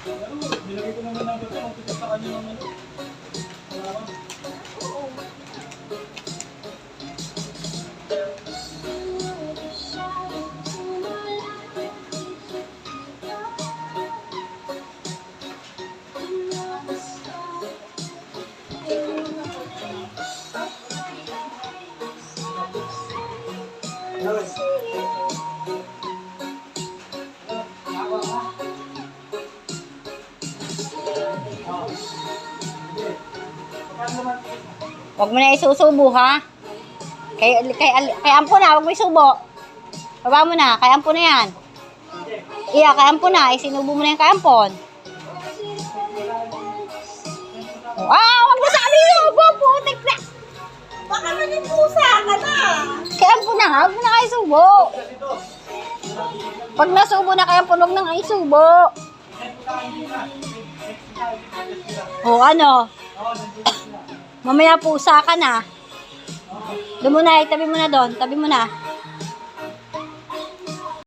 Nilagay ko naman ng gato. Magpipit sa kanya naman. Huwag mo na isusubo, ha? Kay ampo na, huwag mo isubo. Baba mo na, kay ampo na yan. Iya, kay ampo na. Isinubo mo na yung kay ampon. Huwag mo sabi subo, putik na. Baka naman pusa ka na. Kay ampo na, huwag mo na kayo subo. Pag nasubo na kay ampon, huwag na kayo subo. O, ano? Mamaya pusa ka na. Doon mo na, itabi mo na doon. Tabi mo na.